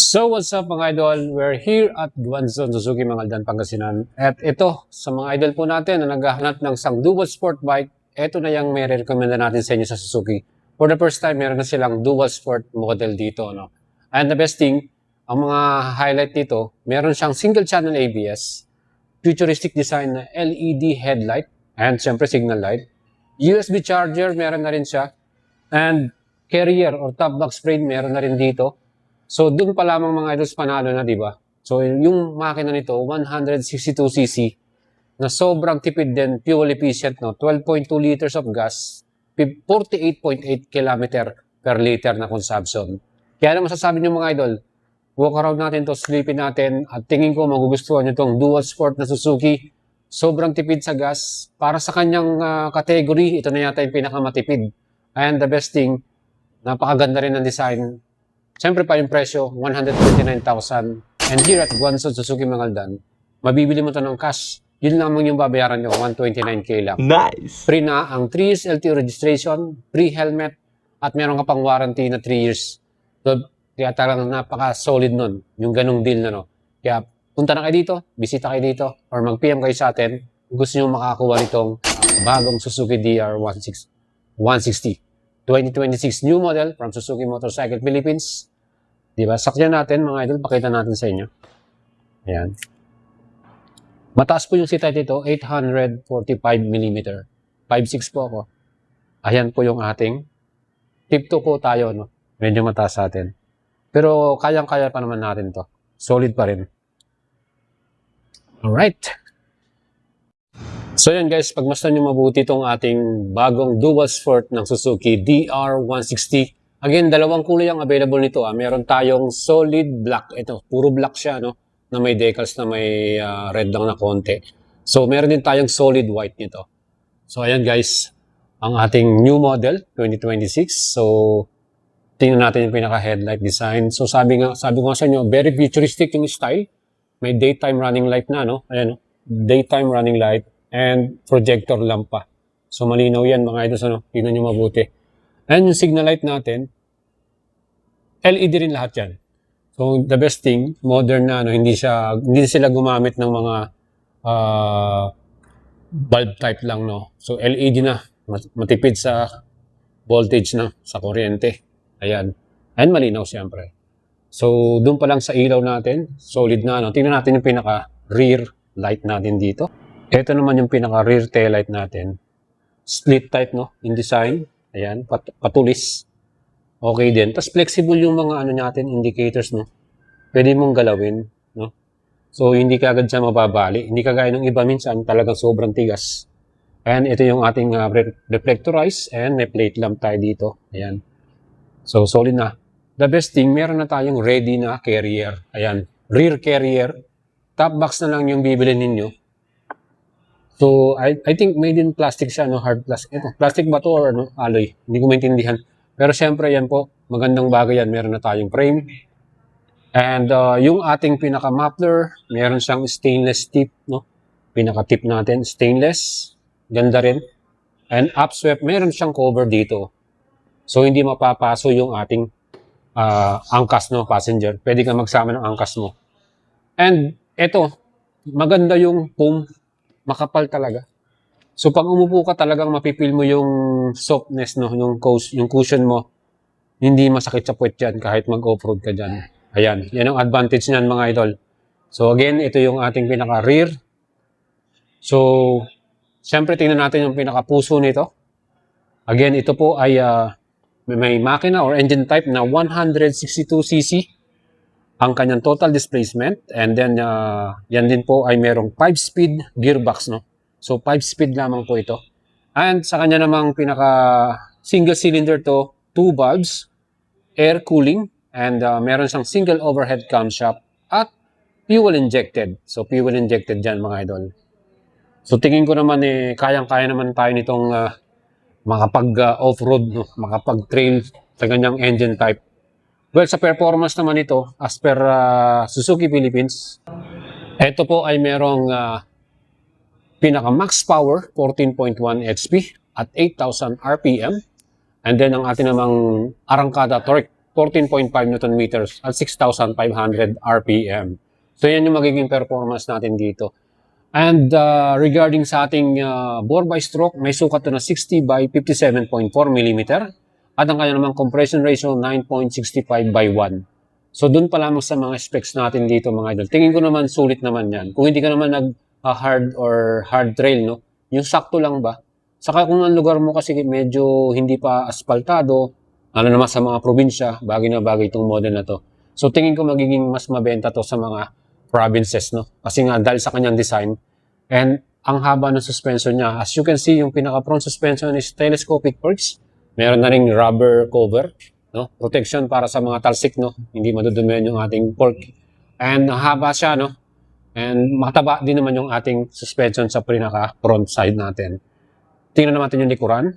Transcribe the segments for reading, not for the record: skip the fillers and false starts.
So what's up mga idol? We're here at Guanzon, Suzuki Mangaldan, Pangasinan. At ito, sa mga idol po natin na naghahanap ng isang dual sport bike, ito na yung may recommend natin sa inyo sa Suzuki. For the first time, meron na silang dual sport model dito. No? And the best thing, ang mga highlight dito, meron siyang single channel ABS, futuristic design na LED headlight, and syempre signal light. USB charger, meron na rin siya. And carrier or top box frame, meron na rin dito. So, doon pa lamang mga idols panalo na, di ba? So, yung makina nito, 162cc, na sobrang tipid din, fuel efficient, no? 12.2 liters of gas, 48.8 km per liter na consumption. Kaya na masasabi nyo mga idol, walk around natin to, sleepin natin, at tingin ko magugustuhan nyo itong dual sport na Suzuki. Sobrang tipid sa gas. Para sa kanyang category, ito na yata yung pinakamatipid. And the best thing, napakaganda rin ng design. Siyempre pa yung presyo, 129,000. And here at Guanzon, Suzuki Mangaldan, mabibili mo ito ng cash. Yun lamang yung babayaran nyo, 129K lang. Nice! Free na ang 3 years LTO registration, free helmet, at meron ka pang warranty na 3 years. So, kaya talagang napaka-solid nun, yung ganong deal na no. Kaya punta na kayo dito, bisita kayo dito, or mag-PM kayo sa atin kung gusto nyo makakuha nitong bagong Suzuki DR160. 2026 new model from Suzuki Motorcycle Philippines. Diba? Sakyan natin mga idol, pakita natin sa inyo. Ayan. Mataas po yung seat height ito, 845mm. 5'6 po ako. Ayan po yung ating tip 2 po tayo, no? Medyo mataas sa atin. Pero kayang-kaya pa naman natin to. Solid pa rin. Alright. So yan guys, pagmasdan nyo mabuti itong ating bagong dual sport ng Suzuki DR160. Again, dalawang kulay ang available nito. Meron tayong solid black. Ito, puro black siya, no? Na may decals na may red lang na konti. So meron din tayong solid white nito. So ayan guys, ang ating new model 2026. So tingnan natin yung pinaka-headlight design. So sabi ko nga sa inyo, very futuristic yung style. May daytime running light na, no? Ayan, no? Daytime running light. And projector lamp pa. So malinaw yan mga idols, ano? Tingnan nyo mabuti. And yung signal light natin, LED rin lahat yan. So the best thing, modern na, ano, hindi sila gumamit ng mga bulb type lang, no? So LED na, matipid sa voltage na, sa kuryente. Ayan. And malinaw siyempre. So doon pa lang sa ilaw natin, solid na, no? Tingnan natin yung pinaka rear light natin dito. Ito naman yung pinaka-rear taillight natin. Split type, no? In design. Ayan, patulis. Okay din. Tapos flexible yung mga ano natin, indicators, no? Pwede mong galawin, no? So, hindi ka agad siya mababali. Hindi kagaya ng iba minsan, talagang sobrang tigas. And ito yung ating reflectorized and may plate lamp tayo dito. Ayan. So, solid na. The best thing, meron na tayong ready na carrier. Ayan. Rear carrier. Top box na lang yung bibili ninyo. So, I think made in plastic siya, no? Hard plastic. Ito, plastic ba to or ano? Alloy? Hindi ko maintindihan. Pero syempre, yan po, magandang bagay yan. Meron na tayong frame. And yung ating pinaka-muffler, meron siyang stainless tip, no? Pinaka-tip natin, stainless. Ganda rin. And upswept, meron siyang cover dito. So, hindi mapapaso yung ating angkas, no? Passenger. Pwede ka magsama ng angkas mo. And ito, maganda yung foam. Makapal talaga. So pag umupo ka talagang mapipil mo yung softness, no, yung cushion mo. Hindi masakit sa puwet yan kahit mag-off-road ka dyan. Ayan, yan ang advantage niyan mga idol. So again, ito yung ating pinaka-rear. So, siyempre tingnan natin yung pinaka-puso nito. Again, ito po ay may makina or engine type na 162cc. Ang kanyang total displacement, and then yan din po ay merong 5-speed gearbox, no? So 5-speed lamang po ito. And sa kanya namang pinaka single cylinder to, 2 valves, air cooling, and meron siyang single overhead camshaft at fuel injected. So fuel injected dyan mga idol. So tingin ko naman kayang-kaya naman tayo nitong makapag off-road, no? Makapag-trail sa ganyang engine type. Well, sa performance naman ito, as per Suzuki Philippines, ito po ay merong pinaka-max power, 14.1 HP at 8,000 RPM. And then ang ating namang arangkada torque, 14.5 Newton meters at 6,500 RPM. So yan yung magiging performance natin dito. And regarding sa ating bore by stroke, may sukat to na 60 by 57.4 mm. At ang kanya namang compression ratio 9.65 by 1. So dun pa lamang sa mga specs natin dito mga idol. Tingin ko naman sulit naman yan. Kung hindi ka naman hard or hard trail, no? Yung sakto lang ba? Saka kung ang lugar mo kasi medyo hindi pa asfaltado, ano naman sa mga probinsya, bagay na bagay itong model na to. So tingin ko magiging mas mabenta to sa mga provinces, no? Kasi nga dahil sa kanyang design and ang haba ng suspension niya. As you can see, yung pinaka-front suspension is telescopic perch. Meron na ring rubber cover, no? Protection para sa mga talsik, no? Hindi madudumihan yung ating fork. And haba siya, no? And mataba din naman yung ating suspension sa pinaka-front side natin. Tingnan natin yung likuran.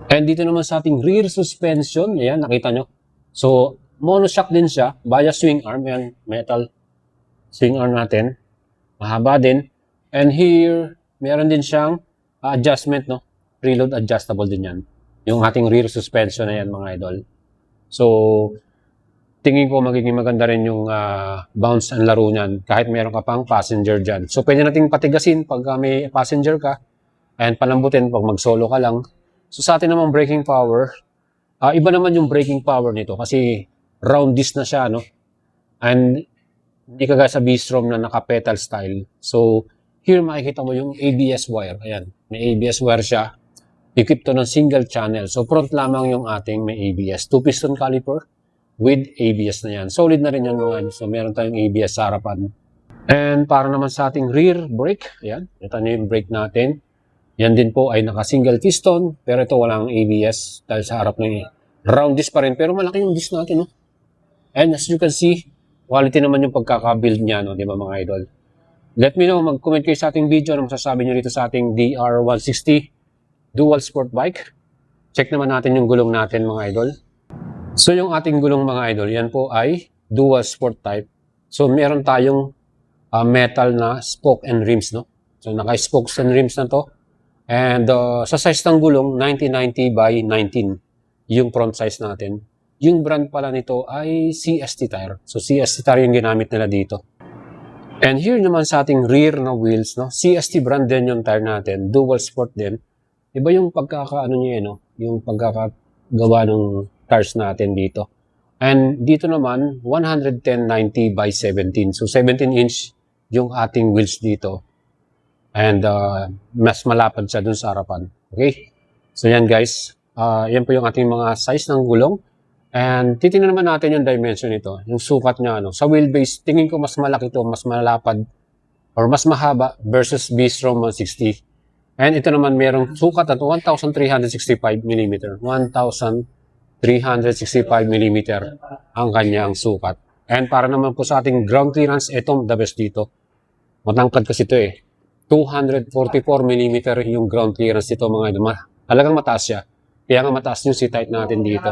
And dito naman sa ating rear suspension, ayan, nakita nyo. So, monoshock din siya, via swing arm, ayan, metal swing arm natin. Mahaba din. And here, meron din siyang adjustment, no? Preload adjustable din yan. Yung ating rear suspension na yan, mga idol. So, tingin ko magiging maganda rin yung bounce and laro niyan kahit meron ka pang passenger dyan. So, pwede nating patigasin pag may passenger ka and palambutin pag mag-solo ka lang. So, sa atin naman braking power, iba naman yung braking power nito kasi round disc na siya, no? And hindi kagaya sa V-Strom na naka-pedal style. So, here makikita mo yung ABS wire. Ayan, may ABS wire siya. Equipped to ng single channel. So, front lamang yung ating may ABS. 2-piston caliper with ABS na yan. Solid na rin yan mga. So, meron tayong ABS sa harapan. And para naman sa ating rear brake, ayan, ito na yung brake natin. Yan din po ay naka-single piston, pero ito walang ABS dahil sa harap na round disc pa rin. Pero malaki yung disc natin, no? And as you can see, quality naman yung pagkaka-build niya, no? Di ba mga idol? Let me know, mag-comment kayo sa ating video, ano masasabi nyo dito sa ating DR160 dual sport bike. Check naman natin yung gulong natin, mga idol. So yung ating gulong, mga idol, yan po ay dual sport type. So meron tayong metal na spoke and rims, no? So naka-spokes and rims na to. And sa size ng gulong, 1990 by 19 yung front size natin. Yung brand pala nito ay CST tire. So CST tire yung ginamit nila dito. And here naman sa ating rear na wheels, no? CST brand din yung tire natin. Dual sport din. Iba yung pagkakaano niya, no? Yung pagkakagawa ng tires natin dito. And dito naman, 110/90 by 17. So 17 inch yung ating wheels dito. And mas malapad siya dun sa harapan. Okay? So yan guys. Yan po yung ating mga size ng gulong. And titingnan naman natin yung dimension nito. Yung sukat niya. Ano. Sa wheelbase, tingin ko mas malaki to, mas malapad or mas mahaba versus V-Strom 160. And ito naman merong sukat at 1,365 mm. 1,365 mm ang kanyang sukat. And para naman po sa ating ground clearance, itong the best dito. Matangkad kasi ito eh. 244 mm yung ground clearance dito mga idol. Talagang mataas siya. Kaya nga mataas yung seat height natin dito.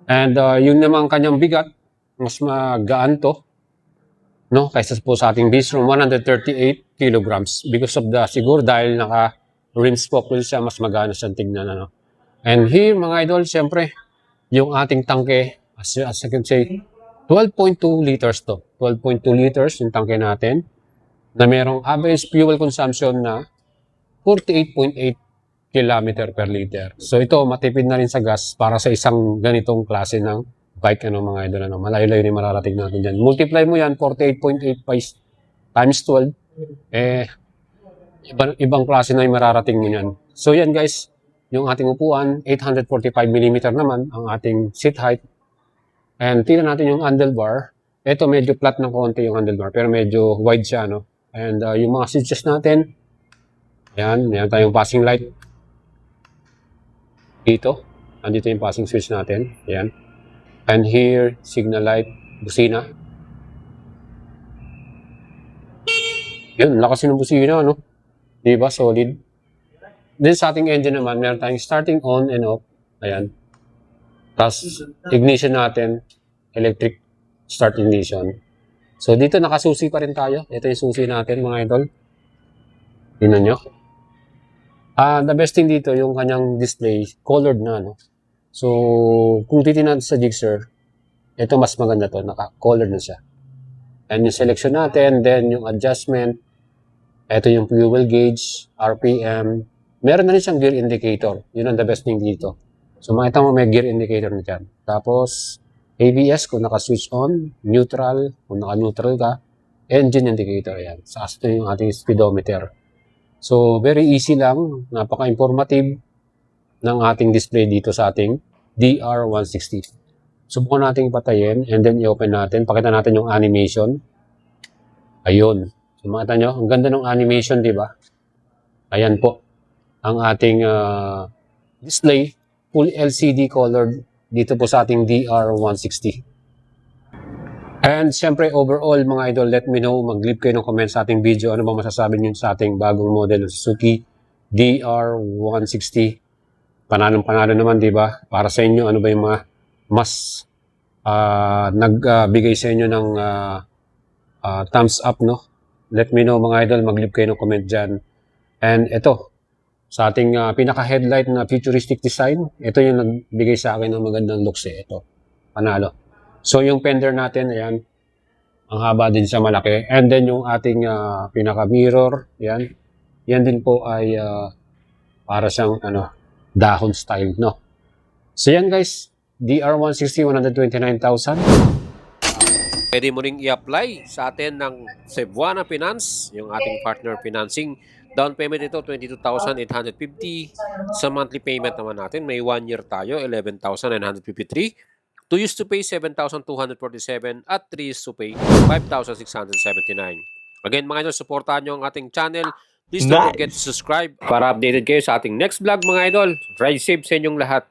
And yung naman kanyang bigat, mas magaan to, no? Kaysa po sa ating V-Strom 138 kilograms. Because of the, siguro dahil naka rim spoke wheel siya, mas magana siyang tignan. Ano? And here mga idol, syempre, yung ating tangke, as I can say, 12.2 liters to. 12.2 liters yung tangke natin. Na merong average fuel consumption na 48.8 kilometer per liter. So ito, matipid na rin sa gas para sa isang ganitong klase ng bike, ano mga idol. Ano? Malayo-layo na mararating natin dyan. Multiply mo yan, 48.8 times 12. Ibang klase na yung mararating mo yan. So yan guys, yung ating upuan, 845 mm naman ang ating seat height. And tingnan natin yung handlebar. Ito medyo flat ng konti yung handlebar, pero medyo wide siya, no? And yung mga switches natin, yan, meron tayong passing light. Dito, andito yung passing switch natin, yan. And here, signal light, busina. Yan, lakas ng busina, no? Diba, solid. Then sa ating engine naman, meron tayong starting on and off, ayan. Tapos, ignition natin, electric start ignition. So, dito nakasusi pa rin tayo. Ito yung susi natin, mga idol. Tingnan nyo. The best thing dito, yung kanyang display, colored na, no? So, kung titignan natin sa Gixxer, Ito mas maganda to, naka-color na siya. And yung selection natin, then yung adjustment, ito yung fuel gauge, RPM, meron na rin siyang gear indicator. Yun ang the best thing dito. So makita mo may gear indicator na dyan. Tapos, ABS kung naka-switch on, neutral kung naka-neutral ka, engine indicator yan. Sa ito yung ating speedometer. So, very easy lang, napaka-informative ng ating display dito sa ating DR160. Subukan natin patayin and then i-open natin. Pakita natin yung animation. Ayun. So, makita nyo, ang ganda ng animation, di ba? Ayan po, ang ating display, full LCD colored dito po sa ating DR160. And syempre, overall, mga idol, let me know, mag-leave kayo ng comment sa ating video. Ano ba masasabi niyo sa ating bagong model Suzuki DR160? Panalong-panalo naman, di ba? Para sa inyo, ano ba yung mga mas nagbigay sa inyo ng thumbs up, no? Let me know, mga idol, mag-leave kayo ng comment dyan. And ito, sa ating pinaka-headlight na futuristic design, ito yung nagbigay sa akin ng magandang looks eh. Ito, panalo. So yung fender natin, ayan, ang haba din siya, malaki. And then yung ating pinaka-mirror, yan. Yan din po ay para siyang dahon style, no? So yan guys, DR160, 129,000. Pwede mo ring i-apply sa atin ng Cebuana Finance, yung ating partner financing. Down payment ito, 22,850. Sa monthly payment naman natin, may 1 year tayo, 11,953. 2 years to pay, 7,247. At 3 years to pay, 5,679. Again, mga idol, supportahan nyo ang ating channel. Please don't forget to subscribe para updated kayo sa ating next vlog, mga idol. Ride safe sa inyong lahat.